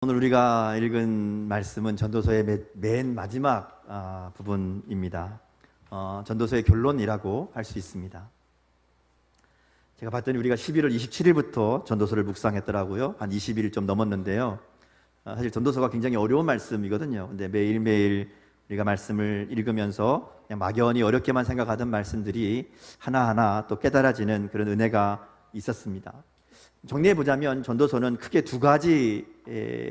오늘 우리가 읽은 말씀은 전도서의 맨 마지막 부분입니다. 전도서의 결론이라고 할 수 있습니다. 제가 봤더니 우리가 11월 27일부터 전도서를 묵상했더라고요. 한 20일 좀 넘었는데요. 사실 전도서가 굉장히 어려운 말씀이거든요. 근데 매일매일 우리가 말씀을 읽으면서 그냥 막연히 어렵게만 생각하던 말씀들이 하나하나 또 깨달아지는 그런 은혜가 있었습니다. 정리해보자면 전도서는 크게 두 가지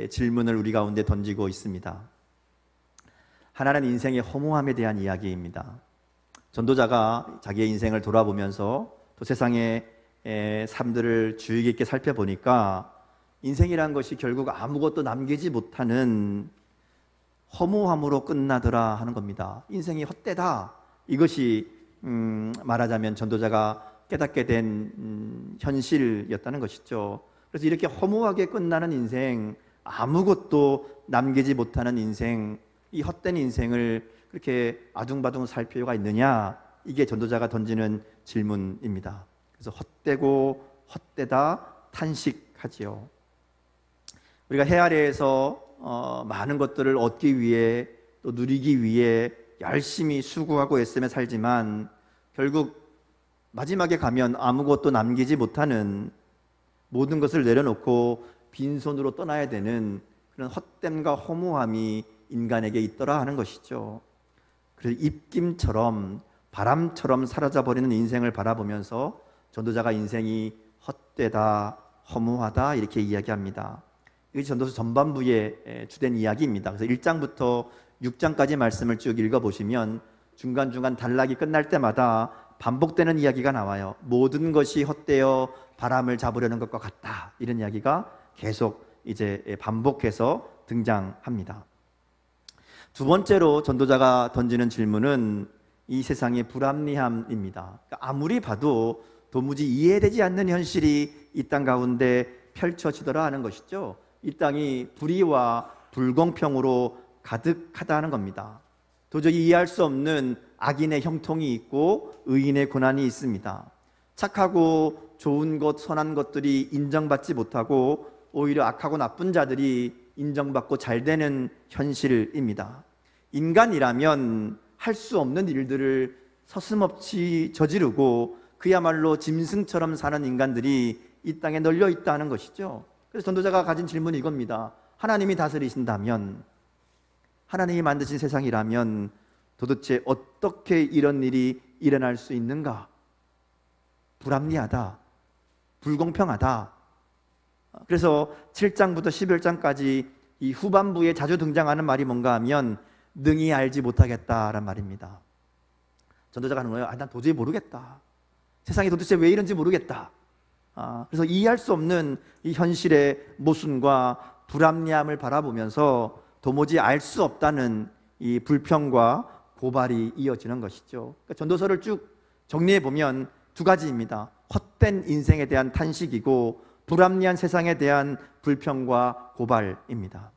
질문을 우리 가운데 던지고 있습니다. 하나는 인생의 허무함에 대한 이야기입니다. 전도자가 자기의 인생을 돌아보면서 또 세상의 삶들을 주의 깊게 살펴보니까 인생이란 것이 결국 아무것도 남기지 못하는 허무함으로 끝나더라 하는 겁니다. 인생이 헛되다, 이것이 말하자면 전도자가 깨닫게 된 현실이었다는 것이죠. 그래서 이렇게 허무하게 끝나는 인생, 아무것도 남기지 못하는 인생, 이 헛된 인생을 그렇게 아둥바둥 살 필요가 있느냐, 이게 전도자가 던지는 질문입니다. 그래서 헛되고 헛되다 탄식하지요. 우리가 해 아래에서 많은 것들을 얻기 위해 또 누리기 위해 열심히 수고하고 애쓰며 살지만 결국 마지막에 가면 아무것도 남기지 못하는, 모든 것을 내려놓고 빈손으로 떠나야 되는 그런 헛됨과 허무함이 인간에게 있더라 하는 것이죠. 그래서 입김처럼 바람처럼 사라져버리는 인생을 바라보면서 전도자가 인생이 헛되다, 허무하다 이렇게 이야기합니다. 이것이 전도서 전반부의 주된 이야기입니다. 그래서 1장부터 6장까지 말씀을 쭉 읽어보시면 중간중간 단락이 끝날 때마다 반복되는 이야기가 나와요. 모든 것이 헛되어 바람을 잡으려는 것과 같다, 이런 이야기가 계속 이제 반복해서 등장합니다. 두 번째로 전도자가 던지는 질문은 이 세상의 불합리함입니다. 아무리 봐도 도무지 이해되지 않는 현실이 이 땅 가운데 펼쳐지더라 하는 것이죠. 이 땅이 불의와 불공평으로 가득하다는 겁니다. 도저히 이해할 수 없는 악인의 형통이 있고 의인의 고난이 있습니다. 착하고 좋은 것, 선한 것들이 인정받지 못하고 오히려 악하고 나쁜 자들이 인정받고 잘 되는 현실입니다. 인간이라면 할 수 없는 일들을 서슴없이 저지르고 그야말로 짐승처럼 사는 인간들이 이 땅에 널려 있다는 것이죠. 그래서 전도자가 가진 질문이 이겁니다. 하나님이 다스리신다면, 하나님이 만드신 세상이라면 도대체 어떻게 이런 일이 일어날 수 있는가? 불합리하다, 불공평하다. 그래서 7장부터 11장까지 이 후반부에 자주 등장하는 말이 뭔가 하면 능히 알지 못하겠다라는 말입니다. 전도자가 하는 거예요. 난 도저히 모르겠다. 세상이 도대체 왜 이런지 모르겠다. 그래서 이해할 수 없는 이 현실의 모순과 불합리함을 바라보면서 도무지 알 수 없다는 이 불평과 고발이 이어지는 것이죠. 그러니까 전도서를 쭉 정리해 보면 두 가지입니다. 헛된 인생에 대한 탄식이고 불합리한 세상에 대한 불평과 고발입니다.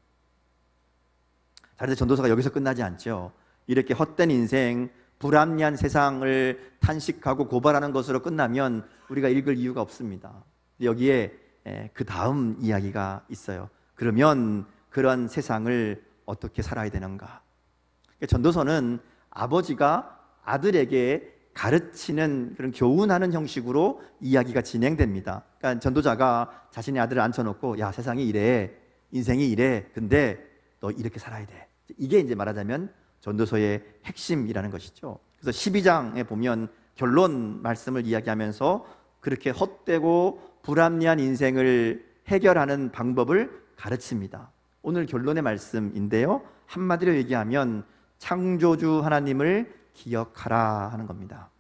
그런데 전도서가 여기서 끝나지 않죠. 이렇게 헛된 인생, 불합리한 세상을 탄식하고 고발하는 것으로 끝나면 우리가 읽을 이유가 없습니다. 여기에 그 다음 이야기가 있어요. 그러면 그런 세상을 어떻게 살아야 되는가? 전도서는 아버지가 아들에게 가르치는, 그런 교훈하는 형식으로 이야기가 진행됩니다. 그러니까 전도자가 자신의 아들을 앉혀놓고, 야, 세상이 이래, 인생이 이래, 근데 너 이렇게 살아야 돼. 이게 이제 말하자면 전도서의 핵심이라는 것이죠. 그래서 12장에 보면 결론 말씀을 이야기하면서 그렇게 헛되고 불합리한 인생을 해결하는 방법을 가르칩니다. 오늘 결론의 말씀인데요, 한마디로 얘기하면 창조주 하나님을 기억하라 하는 겁니다.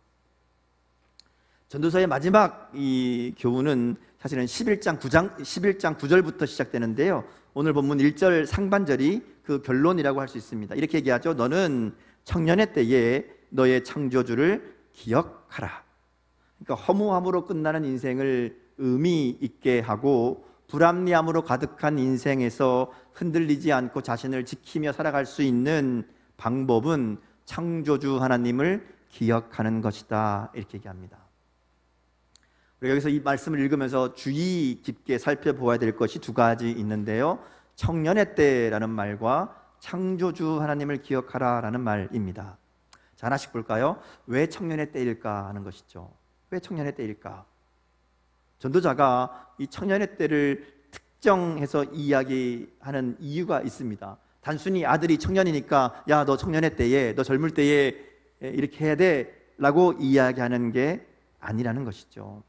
전도서의 마지막 이 교훈은 사실은 11장 9절부터 시작되는데요, 오늘 본문 1절 상반절이 그 결론이라고 할 수 있습니다. 이렇게 얘기하죠. 너는 청년의 때에 너의 창조주를 기억하라. 그러니까 허무함으로 끝나는 인생을 의미 있게 하고 불합리함으로 가득한 인생에서 흔들리지 않고 자신을 지키며 살아갈 수 있는 방법은 창조주 하나님을 기억하는 것이다, 이렇게 얘기합니다. 우리가 여기서 이 말씀을 읽으면서 주의 깊게 살펴보아야 될 것이 두 가지 있는데요, 청년의 때라는 말과 창조주 하나님을 기억하라라는 말입니다. 자, 하나씩 볼까요? 왜 청년의 때일까 하는 것이죠. 왜 청년의 때일까? 전도자가 이 청년의 때를 특정해서 이야기하는 이유가 있습니다. 단순히 아들이 청년이니까 야, 너 청년의 때에, 너 젊을 때에 이렇게 해야 돼 라고 이야기하는 게 아니라는 것이죠.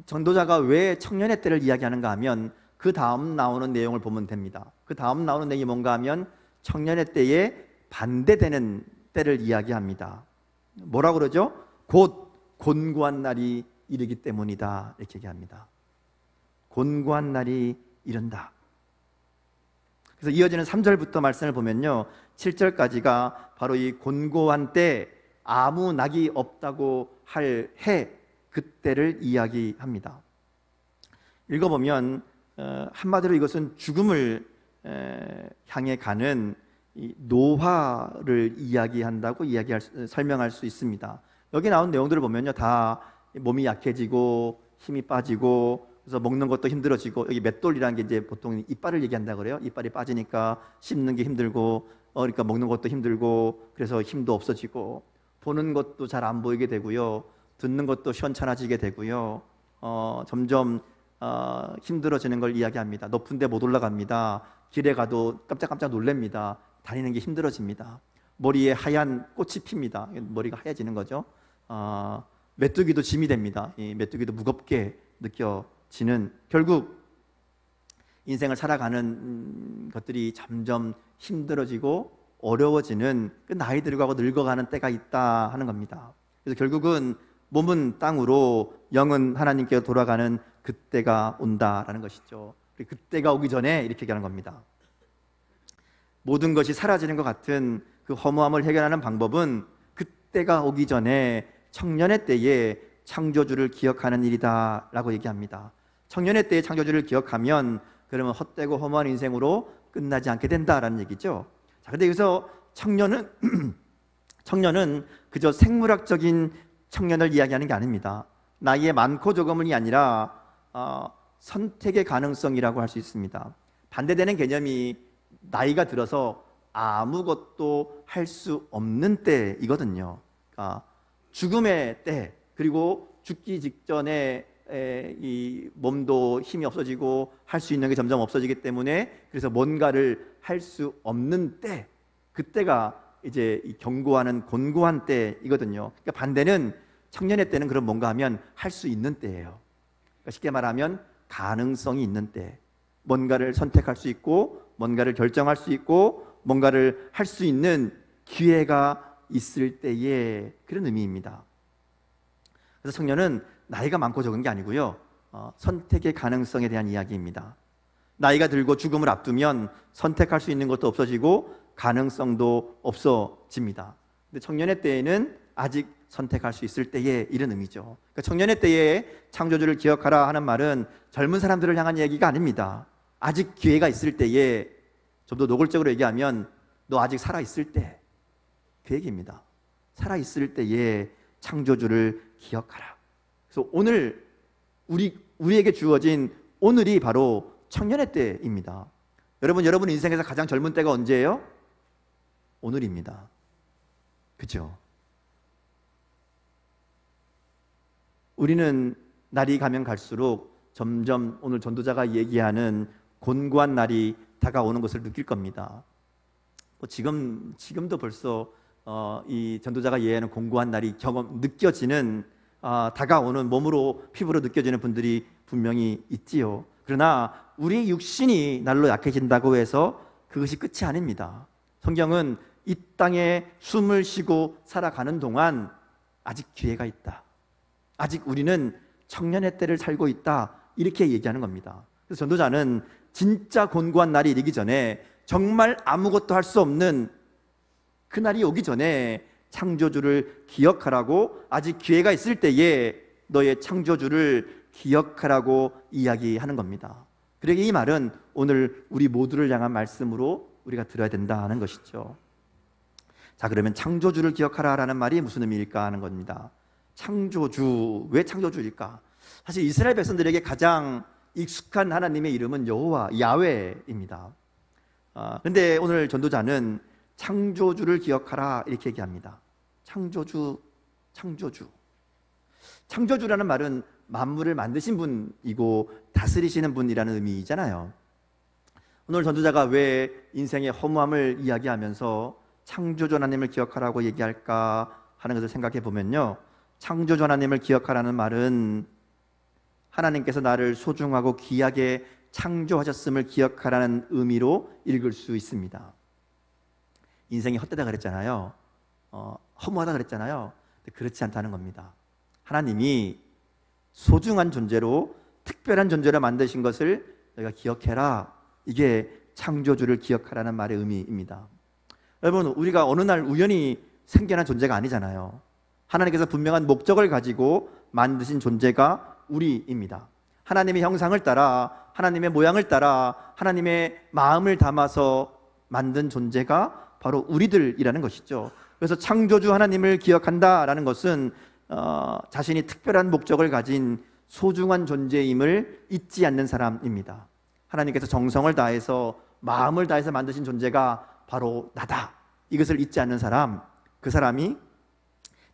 전도자가 왜 청년의 때를 이야기하는가 하면 그 다음 나오는 내용을 보면 됩니다. 그 다음 나오는 내용이 뭔가 하면 청년의 때에 반대되는 때를 이야기합니다. 뭐라고 그러죠? 곧 곤고한 날이 이르기 때문이다, 이렇게 얘기합니다. 곤고한 날이 이른다. 그래서 이어지는 3절부터 말씀을 보면요, 7절까지가 바로 이 곤고한 때, 아무 낙이 없다고 할 해, 그때를 이야기합니다. 읽어보면 한마디로 이것은 죽음을 향해 가는 이 노화를 이야기한다고 설명할 수 있습니다. 여기 나온 내용들을 보면요, 다 몸이 약해지고 힘이 빠지고, 그래서 먹는 것도 힘들어지고, 여기 맷돌이라는 게 이제 보통 이빨을 얘기한다 그래요. 이빨이 빠지니까 씹는 게 힘들고, 그러니까 먹는 것도 힘들고, 그래서 힘도 없어지고, 보는 것도 잘 안 보이게 되고요, 듣는 것도 시원찮아지게 되고요, 점점 힘들어지는 걸 이야기합니다. 높은 데 못 올라갑니다. 길에 가도 깜짝깜짝 놀랍니다. 다니는 게 힘들어집니다. 머리에 하얀 꽃이 핍니다. 머리가 하얘지는 거죠. 메뚜기도 짐이 됩니다. 이 메뚜기도 무겁게 느껴지는, 결국 인생을 살아가는 것들이 점점 힘들어지고 어려워지는, 그 나이 들어가고 늙어가는 때가 있다 하는 겁니다. 그래서 결국은 몸은 땅으로 영은 하나님께 돌아가는 그때가 온다라는 것이죠. 그때가 오기 전에 이렇게 얘기하는 겁니다. 모든 것이 사라지는 것 같은 그 허무함을 해결하는 방법은 그때가 오기 전에 청년의 때에 창조주를 기억하는 일이다 라고 얘기합니다. 청년의 때에 창조주를 기억하면 그러면 헛되고 허무한 인생으로 끝나지 않게 된다라는 얘기죠. 자, 근데 여기서 청년은 그저 생물학적인 청년을 이야기하는 게 아닙니다. 나이의 많고 적음이 아니라 선택의 가능성이라고 할 수 있습니다. 반대되는 개념이 나이가 들어서 아무것도 할 수 없는 때이거든요. 그러니까 죽음의 때, 그리고 죽기 직전에 이 몸도 힘이 없어지고 할 수 있는 게 점점 없어지기 때문에, 그래서 뭔가를 할 수 없는 때, 그때가 이제 이 경고하는 곤고한 때이거든요. 그러니까 반대는 청년의 때는 그럼 뭔가 하면 할 수 있는 때예요. 그러니까 쉽게 말하면 가능성이 있는 때, 뭔가를 선택할 수 있고 뭔가를 결정할 수 있고 뭔가를 할 수 있는 기회가 있을 때의 그런 의미입니다. 그래서 청년은 나이가 많고 적은 게 아니고요, 선택의 가능성에 대한 이야기입니다. 나이가 들고 죽음을 앞두면 선택할 수 있는 것도 없어지고 가능성도 없어집니다. 근데 청년의 때에는 아직 선택할 수 있을 때의 이런 의미죠. 그러니까 청년의 때에 창조주를 기억하라 하는 말은 젊은 사람들을 향한 얘기가 아닙니다. 아직 기회가 있을 때에, 좀 더 노골적으로 얘기하면 너 아직 살아있을 때, 그 얘기입니다. 살아있을 때에 창조주를 기억하라. 그래서 오늘 우리에게 주어진 오늘이 바로 청년의 때입니다. 여러분 인생에서 가장 젊은 때가 언제예요? 오늘입니다. 그렇죠? 우리는 날이 가면 갈수록 점점 오늘 전도자가 얘기하는 곤고한 날이 다가오는 것을 느낄 겁니다. 지금도 벌써 이 전도자가 얘기하는 곤고한 날이 느껴지는, 다가오는, 몸으로 피부로 느껴지는 분들이 분명히 있지요. 그러나 우리 육신이 날로 약해진다고 해서 그것이 끝이 아닙니다. 성경은 이 땅에 숨을 쉬고 살아가는 동안 아직 기회가 있다, 아직 우리는 청년의 때를 살고 있다, 이렇게 얘기하는 겁니다. 그래서 전도자는 진짜 곤고한 날이 이르기 전에, 정말 아무것도 할 수 없는 그날이 오기 전에 창조주를 기억하라고, 아직 기회가 있을 때에 너의 창조주를 기억하라고 이야기하는 겁니다. 그러기에 이 말은 오늘 우리 모두를 향한 말씀으로 우리가 들어야 된다는 것이죠. 자, 그러면 창조주를 기억하라라는 말이 무슨 의미일까 하는 겁니다. 창조주, 왜 창조주일까? 사실 이스라엘 백성들에게 가장 익숙한 하나님의 이름은 여호와, 야훼입니다. 근데 오늘 전도자는 창조주를 기억하라 이렇게 얘기합니다. 창조주라는 말은 만물을 만드신 분이고 다스리시는 분이라는 의미잖아요. 오늘 전도자가 왜 인생의 허무함을 이야기하면서 창조주 하나님을 기억하라고 얘기할까 하는 것을 생각해 보면요, 창조주 하나님을 기억하라는 말은 하나님께서 나를 소중하고 귀하게 창조하셨음을 기억하라는 의미로 읽을 수 있습니다. 인생이 헛되다 그랬잖아요. 허무하다 그랬잖아요. 근데 그렇지 않다는 겁니다. 하나님이 소중한 존재로, 특별한 존재로 만드신 것을 너희가 기억해라. 이게 창조주를 기억하라는 말의 의미입니다. 여러분, 우리가 어느 날 우연히 생겨난 존재가 아니잖아요. 하나님께서 분명한 목적을 가지고 만드신 존재가 우리입니다. 하나님의 형상을 따라, 하나님의 모양을 따라, 하나님의 마음을 담아서 만든 존재가 바로 우리들이라는 것이죠. 그래서 창조주 하나님을 기억한다라는 것은 자신이 특별한 목적을 가진 소중한 존재임을 잊지 않는 사람입니다. 하나님께서 정성을 다해서, 마음을 다해서 만드신 존재가 바로 나다, 이것을 잊지 않는 사람, 그 사람이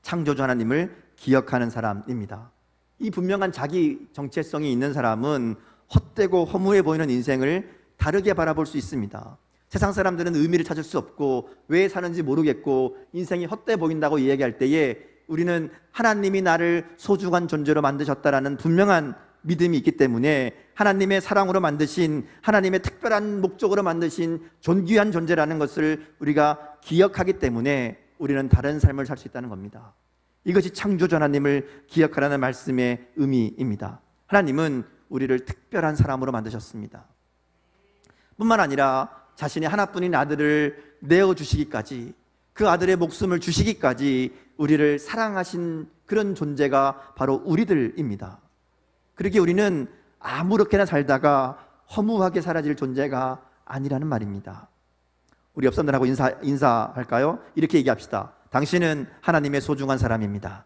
창조주 하나님을 기억하는 사람입니다. 이 분명한 자기 정체성이 있는 사람은 헛되고 허무해 보이는 인생을 다르게 바라볼 수 있습니다. 세상 사람들은 의미를 찾을 수 없고 왜 사는지 모르겠고 인생이 헛돼 보인다고 이야기할 때에 우리는 하나님이 나를 소중한 존재로 만드셨다라는 분명한 믿음이 있기 때문에 하나님의 사랑으로 만드신, 하나님의 특별한 목적으로 만드신 존귀한 존재라는 것을 우리가 기억하기 때문에 우리는 다른 삶을 살 수 있다는 겁니다. 이것이 창조주 하나님을 기억하라는 말씀의 의미입니다. 하나님은 우리를 특별한 사람으로 만드셨습니다. 뿐만 아니라 자신의 하나뿐인 아들을 내어주시기까지, 그 아들의 목숨을 주시기까지 우리를 사랑하신 그런 존재가 바로 우리들입니다. 그렇게 우리는 아무렇게나 살다가 허무하게 사라질 존재가 아니라는 말입니다. 우리 옆 사람들하고 인사할까요? 이렇게 얘기합시다. 당신은 하나님의 소중한 사람입니다.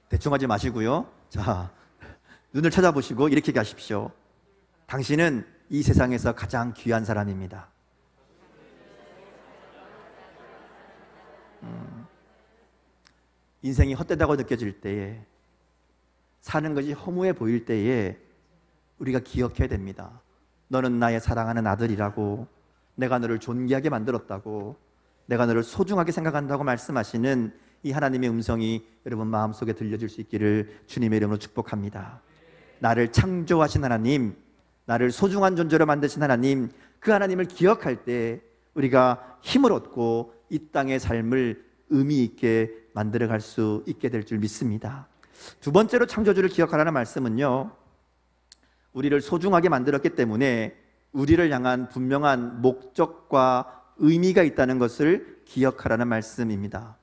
대충 하지 마시고요. 자, 눈을 찾아보시고 이렇게 얘기하십시오. 당신은 이 세상에서 가장 귀한 사람입니다. 인생이 헛되다고 느껴질 때에, 사는 것이 허무해 보일 때에 우리가 기억해야 됩니다. 너는 나의 사랑하는 아들이라고, 내가 너를 존귀하게 만들었다고, 내가 너를 소중하게 생각한다고 말씀하시는 이 하나님의 음성이 여러분 마음속에 들려질 수 있기를 주님의 이름으로 축복합니다. 나를 창조하신 하나님, 나를 소중한 존재로 만드신 하나님, 그 하나님을 기억할 때 우리가 힘을 얻고 이 땅의 삶을 의미 있게 만들어갈 수 있게 될 줄 믿습니다. 두 번째로 창조주를 기억하라는 말씀은요, 우리를 소중하게 만들었기 때문에 우리를 향한 분명한 목적과 의미가 있다는 것을 기억하라는 말씀입니다.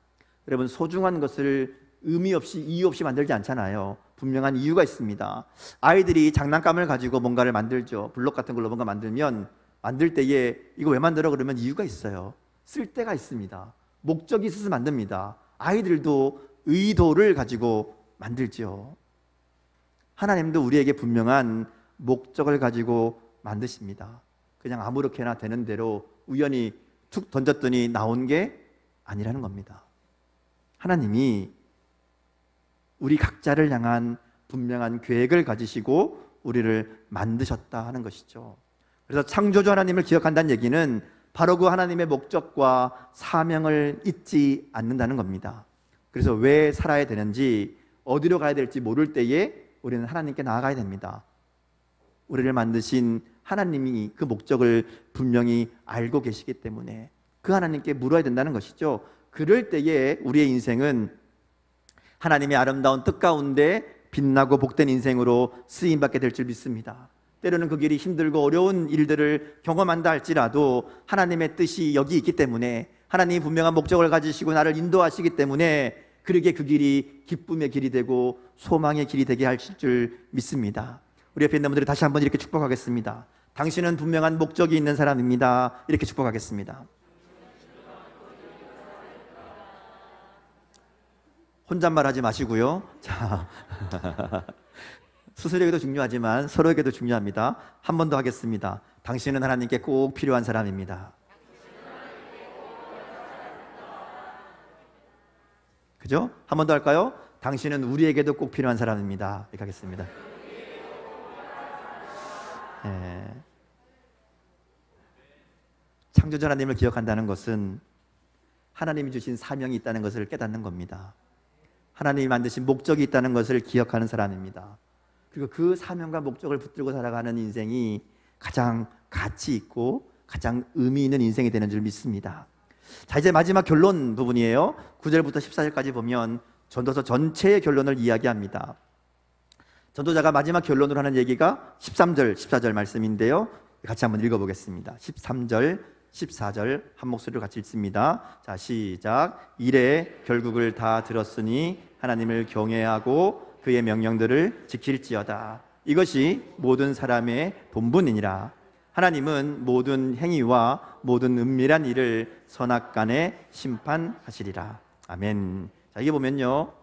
여러분, 소중한 것을 의미 없이, 이유 없이 만들지 않잖아요. 분명한 이유가 있습니다. 아이들이 장난감을 가지고 뭔가를 만들죠. 블록 같은 걸로 뭔가 만들면, 만들 때에 이거 왜 만들어? 그러면 이유가 있어요. 쓸 데가 있습니다. 목적이 있어서 만듭니다. 아이들도 의도를 가지고 만들죠. 하나님도 우리에게 분명한 목적을 가지고 만드십니다. 그냥 아무렇게나 되는 대로 우연히 툭 던졌더니 나온 게 아니라는 겁니다. 하나님이 우리 각자를 향한 분명한 계획을 가지시고 우리를 만드셨다 하는 것이죠. 그래서 창조주 하나님을 기억한다는 얘기는 바로 그 하나님의 목적과 사명을 잊지 않는다는 겁니다. 그래서 왜 살아야 되는지, 어디로 가야 될지 모를 때에 우리는 하나님께 나아가야 됩니다. 우리를 만드신 하나님이 그 목적을 분명히 알고 계시기 때문에 그 하나님께 물어야 된다는 것이죠. 그럴 때에 우리의 인생은 하나님의 아름다운 뜻 가운데 빛나고 복된 인생으로 쓰임받게 될 줄 믿습니다. 때로는 그 길이 힘들고 어려운 일들을 경험한다 할지라도 하나님의 뜻이 여기 있기 때문에, 하나님이 분명한 목적을 가지시고 나를 인도하시기 때문에 그렇게 그 길이 기쁨의 길이 되고 소망의 길이 되게 하실 줄 믿습니다. 우리 옆에 있는 분들이 다시 한번 이렇게 축복하겠습니다. 당신은 분명한 목적이 있는 사람입니다. 이렇게 축복하겠습니다. 혼잣말 하지 마시고요. 자, 스스로에게도 중요하지만 서로에게도 중요합니다. 한 번 더 하겠습니다. 당신은 하나님께 꼭 필요한 사람입니다. 그죠? 한 번 더 할까요? 당신은 우리에게도 꼭 필요한 사람입니다. 이렇게 하겠습니다. 창조자 하나님을 기억한다는 것은 하나님이 주신 사명이 있다는 것을 깨닫는 겁니다. 하나님이 만드신 목적이 있다는 것을 기억하는 사람입니다. 그리고 그 사명과 목적을 붙들고 살아가는 인생이 가장 가치 있고 가장 의미 있는 인생이 되는 줄 믿습니다. 자, 이제 마지막 결론 부분이에요. 9절부터 14절까지 보면 전도서 전체의 결론을 이야기합니다. 전도자가 마지막 결론으로 하는 얘기가 13절, 14절 말씀인데요. 같이 한번 읽어보겠습니다. 13절, 14절 한 목소리로 같이 읽습니다. 자, 시작. 이래 결국을 다 들었으니 하나님을 경외하고 그의 명령들을 지킬지어다. 이것이 모든 사람의 본분이니라. 하나님은 모든 행위와 모든 은밀한 일을 선악간에 심판하시리라. 아멘. 자, 이게 보면요,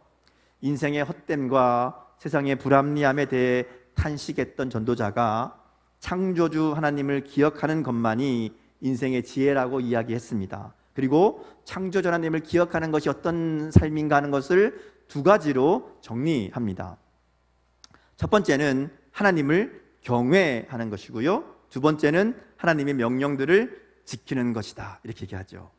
인생의 헛됨과 세상의 불합리함에 대해 탄식했던 전도자가 창조주 하나님을 기억하는 것만이 인생의 지혜라고 이야기했습니다. 그리고 창조주 하나님을 기억하는 것이 어떤 삶인가 하는 것을 두 가지로 정리합니다. 첫 번째는 하나님을 경외하는 것이고요, 두 번째는 하나님의 명령들을 지키는 것이다, 이렇게 얘기하죠.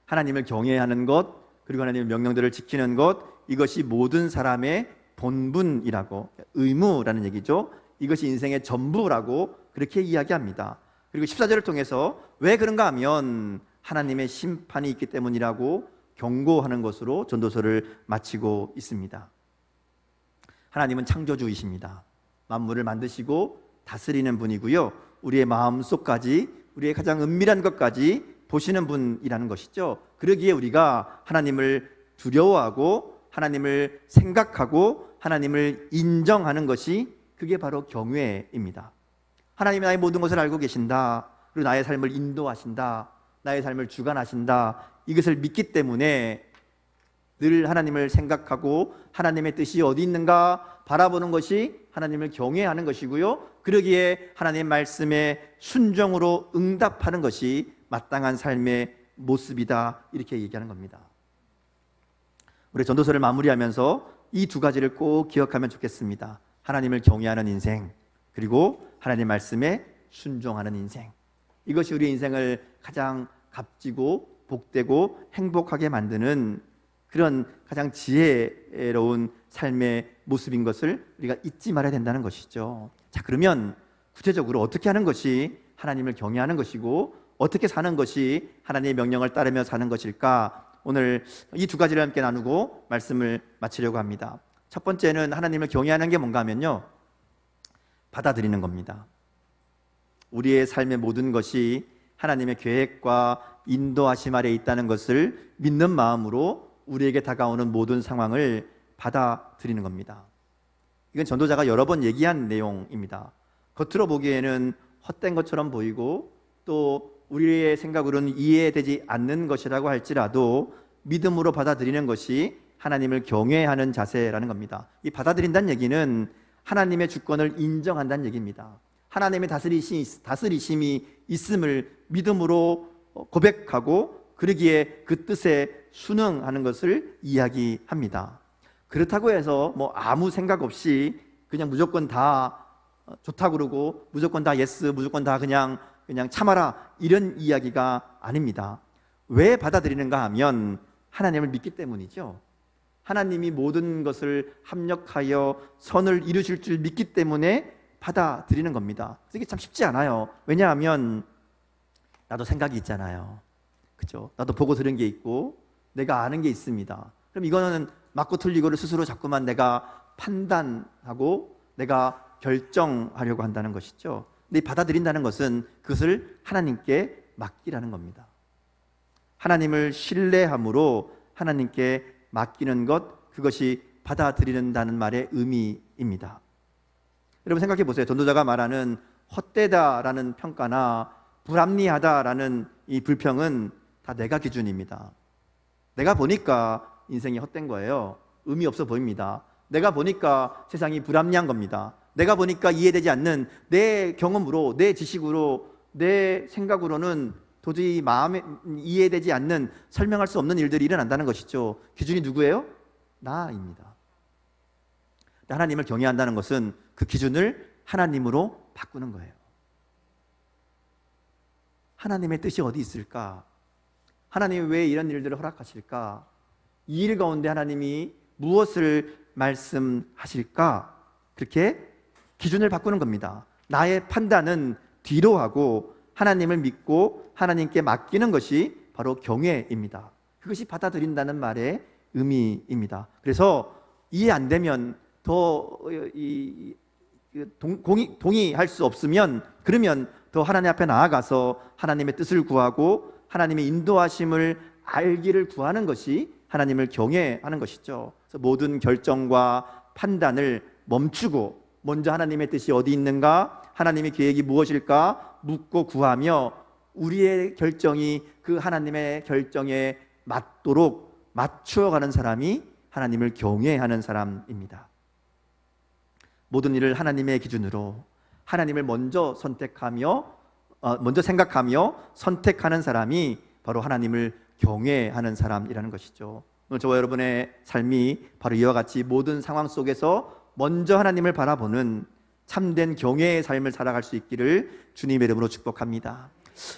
하나님을 경외하는 것, 그리고 하나님의 명령들을 지키는 것, 이것이 모든 사람의 본분이라고, 의무라는 얘기죠. 이것이 인생의 전부라고 그렇게 이야기합니다. 그리고 14절을 통해서 왜 그런가 하면 하나님의 심판이 있기 때문이라고 경고하는 것으로 전도서를 마치고 있습니다. 하나님은 창조주이십니다. 만물을 만드시고 다스리는 분이고요, 우리의 마음속까지, 우리의 가장 은밀한 것까지 보시는 분이라는 것이죠. 그러기에 우리가 하나님을 두려워하고 하나님을 생각하고 하나님을 인정하는 것이, 그게 바로 경외입니다. 하나님이 나의 모든 것을 알고 계신다, 그리고 나의 삶을 인도하신다, 나의 삶을 주관하신다, 이것을 믿기 때문에 늘 하나님을 생각하고 하나님의 뜻이 어디 있는가 바라보는 것이 하나님을 경외하는 것이고요, 그러기에 하나님의 말씀에 순종으로 응답하는 것이 마땅한 삶의 모습이다, 이렇게 얘기하는 겁니다. 우리 전도서를 마무리하면서 이 두 가지를 꼭 기억하면 좋겠습니다. 하나님을 경외하는 인생, 그리고 하나님의 말씀에 순종하는 인생. 이것이 우리 인생을 가장 값지고 복되고 행복하게 만드는 그런 가장 지혜로운 삶의 모습인 것을 우리가 잊지 말아야 된다는 것이죠. 자, 그러면 구체적으로 어떻게 하는 것이 하나님을 경외하는 것이고 어떻게 사는 것이 하나님의 명령을 따르며 사는 것일까? 오늘 이 두 가지를 함께 나누고 말씀을 마치려고 합니다. 첫 번째는 하나님을 경외하는 게 뭔가 하면요, 받아들이는 겁니다. 우리의 삶의 모든 것이 하나님의 계획과 인도하심 아래 있다는 것을 믿는 마음으로 우리에게 다가오는 모든 상황을 받아들이는 겁니다. 이건 전도자가 여러 번 얘기한 내용입니다. 겉으로 보기에는 헛된 것처럼 보이고 또 우리의 생각으로는 이해되지 않는 것이라고 할지라도 믿음으로 받아들이는 것이 하나님을 경외하는 자세라는 겁니다. 이 받아들인다는 얘기는 하나님의 주권을 인정한다는 얘기입니다. 하나님의 다스리심이 있음을 믿음으로 고백하고 그러기에 그 뜻에 순응하는 것을 이야기합니다. 그렇다고 해서 아무 생각 없이 그냥 무조건 다 좋다고 그러고 무조건 다 예스, 무조건 다 그냥 참아라, 이런 이야기가 아닙니다. 왜 받아들이는가 하면 하나님을 믿기 때문이죠. 하나님이 모든 것을 합력하여 선을 이루실 줄 믿기 때문에 받아들이는 겁니다. 이게 참 쉽지 않아요. 왜냐하면 나도 생각이 있잖아요. 그죠? 나도 보고 들은 게 있고 내가 아는 게 있습니다. 그럼 이거는 맞고 틀리고를 스스로 자꾸만 내가 판단하고 내가 결정하려고 한다는 것이죠. 근데 받아들인다는 것은 그것을 하나님께 맡기라는 겁니다. 하나님을 신뢰함으로 하나님께 맡기는 것, 그것이 받아들인다는 말의 의미입니다. 여러분 생각해 보세요. 전도자가 말하는 헛되다라는 평가나 불합리하다라는 이 불평은 다 내가 기준입니다. 내가 보니까 인생이 헛된 거예요. 의미 없어 보입니다. 내가 보니까 세상이 불합리한 겁니다. 내가 보니까 이해되지 않는 내 경험으로, 내 지식으로, 내 생각으로는 도저히 마음에 이해되지 않는, 설명할 수 없는 일들이 일어난다는 것이죠. 기준이 누구예요? 나입니다. 하나님을 경외한다는 것은 그 기준을 하나님으로 바꾸는 거예요. 하나님의 뜻이 어디 있을까? 하나님이 왜 이런 일들을 허락하실까? 이 일 가운데 하나님이 무엇을 말씀하실까? 그렇게 기준을 바꾸는 겁니다. 나의 판단은 뒤로 하고 하나님을 믿고 하나님께 맡기는 것이 바로 경외입니다. 그것이 받아들인다는 말의 의미입니다. 그래서 이해 안 되면, 더 동의할 수 없으면, 그러면 더 하나님 앞에 나아가서 하나님의 뜻을 구하고 하나님의 인도하심을 알기를 구하는 것이 하나님을 경외하는 것이죠. 그래서 모든 결정과 판단을 멈추고 먼저 하나님의 뜻이 어디 있는가, 하나님의 계획이 무엇일까 묻고 구하며 우리의 결정이 그 하나님의 결정에 맞도록 맞추어가는 사람이 하나님을 경외하는 사람입니다. 모든 일을 하나님의 기준으로 하나님을 먼저 생각하며 선택하는 사람이 바로 하나님을 경외하는 사람이라는 것이죠. 오늘 저와 여러분의 삶이 바로 이와 같이 모든 상황 속에서 먼저 하나님을 바라보는 참된 경외의 삶을 살아갈 수 있기를 주님의 이름으로 축복합니다.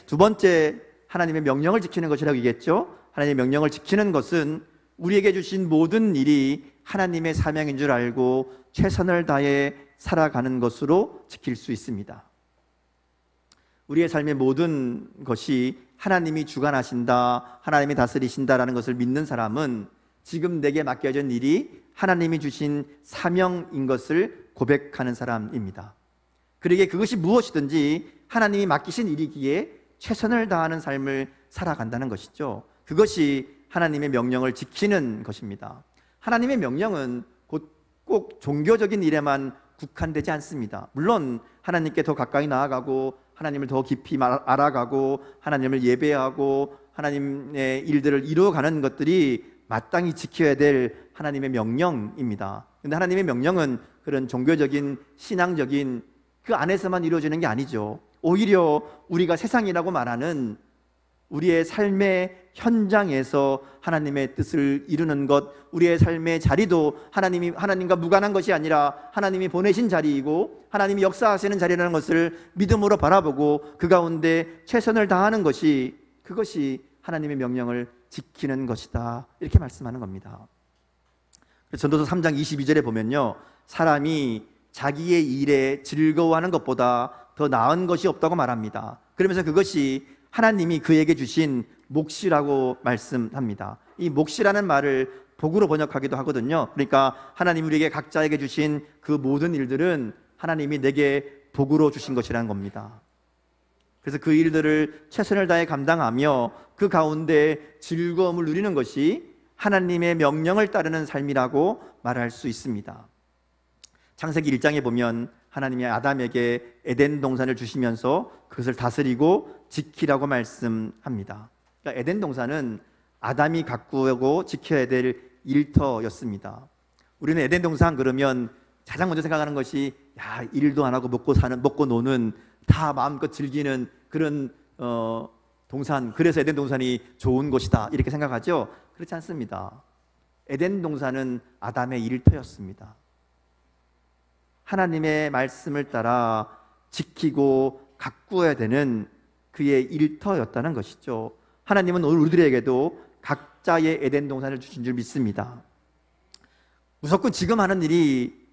두 번째, 하나님의 명령을 지키는 것이라고 얘기했죠. 하나님의 명령을 지키는 것은 우리에게 주신 모든 일이 하나님의 사명인 줄 알고 최선을 다해 살아가는 것으로 지킬 수 있습니다. 우리의 삶의 모든 것이 하나님이 주관하신다, 하나님이 다스리신다라는 것을 믿는 사람은 지금 내게 맡겨진 일이 하나님이 주신 사명인 것을 고백하는 사람입니다. 그러기에 그것이 무엇이든지 하나님이 맡기신 일이기에 최선을 다하는 삶을 살아간다는 것이죠. 그것이 하나님의 명령을 지키는 것입니다. 하나님의 명령은 꼭 종교적인 일에만 국한되지 않습니다. 물론 하나님께 더 가까이 나아가고 하나님을 더 깊이 알아가고 하나님을 예배하고 하나님의 일들을 이루어가는 것들이 마땅히 지켜야 될 하나님의 명령입니다. 그런데 하나님의 명령은 그런 종교적인 신앙적인 그 안에서만 이루어지는 게 아니죠. 오히려 우리가 세상이라고 말하는 우리의 삶의 현장에서 하나님의 뜻을 이루는 것, 우리의 삶의 자리도 하나님과 무관한 것이 아니라 하나님이 보내신 자리이고 하나님이 역사하시는 자리라는 것을 믿음으로 바라보고 그 가운데 최선을 다하는 것이, 그것이 하나님의 명령을 지키는 것이다, 이렇게 말씀하는 겁니다. 전도서 3장 22절에 보면요, 사람이 자기의 일에 즐거워하는 것보다 더 나은 것이 없다고 말합니다. 그러면서 그것이 하나님이 그에게 주신 몫이라고 말씀합니다. 이 몫이라는 말을 복으로 번역하기도 하거든요. 그러니까 하나님 우리에게 각자에게 주신 그 모든 일들은 하나님이 내게 복으로 주신 것이라는 겁니다. 그래서 그 일들을 최선을 다해 감당하며 그 가운데 즐거움을 누리는 것이 하나님의 명령을 따르는 삶이라고 말할 수 있습니다. 창세기 1장에 보면 하나님이 아담에게 에덴 동산을 주시면서 그것을 다스리고 지키라고 말씀합니다. 그러니까 에덴 동산은 아담이 가꾸고 지켜야 될 일터였습니다. 우리는 에덴 동산 그러면 가장 먼저 생각하는 것이 일도 안 하고 먹고 노는, 다 마음껏 즐기는 그런 동산, 그래서 에덴 동산이 좋은 곳이다, 이렇게 생각하죠. 그렇지 않습니다. 에덴 동산은 아담의 일터였습니다. 하나님의 말씀을 따라 지키고 가꾸어야 되는 그의 일터였다는 것이죠. 하나님은 오늘 우리들에게도 각자의 에덴 동산을 주신 줄 믿습니다. 무조건 지금 하는 일이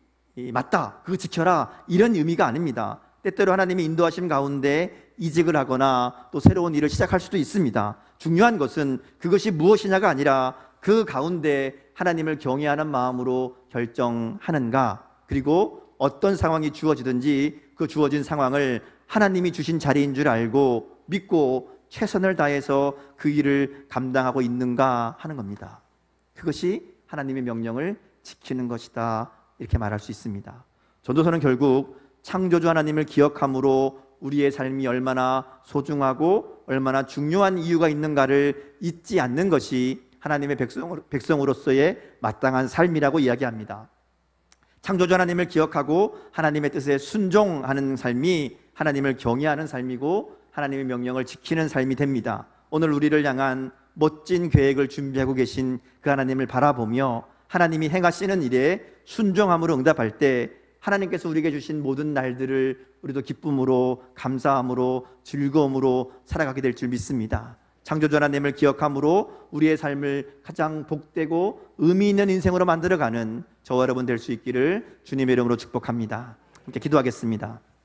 맞다, 그거 지켜라, 이런 의미가 아닙니다. 때때로 하나님의 인도하심 가운데 이직을 하거나 또 새로운 일을 시작할 수도 있습니다. 중요한 것은 그것이 무엇이냐가 아니라 그 가운데 하나님을 경외하는 마음으로 결정하는가, 그리고 어떤 상황이 주어지든지 그 주어진 상황을 하나님이 주신 자리인 줄 알고 믿고 최선을 다해서 그 일을 감당하고 있는가 하는 겁니다. 그것이 하나님의 명령을 지키는 것이다, 이렇게 말할 수 있습니다. 전도서는 결국 창조주 하나님을 기억함으로 우리의 삶이 얼마나 소중하고 얼마나 중요한 이유가 있는가를 잊지 않는 것이 하나님의 백성으로서의 마땅한 삶이라고 이야기합니다. 창조주 하나님을 기억하고 하나님의 뜻에 순종하는 삶이 하나님을 경외하는 삶이고 하나님의 명령을 지키는 삶이 됩니다. 오늘 우리를 향한 멋진 계획을 준비하고 계신 그 하나님을 바라보며 하나님이 행하시는 일에 순종함으로 응답할 때 하나님께서 우리에게 주신 모든 날들을 우리도 기쁨으로, 감사함으로, 즐거움으로 살아가게 될 줄 믿습니다. 창조주 하나님을 기억함으로 우리의 삶을 가장 복되고 의미 있는 인생으로 만들어가는 저와 여러분 될 수 있기를 주님의 이름으로 축복합니다. 함께 기도하겠습니다.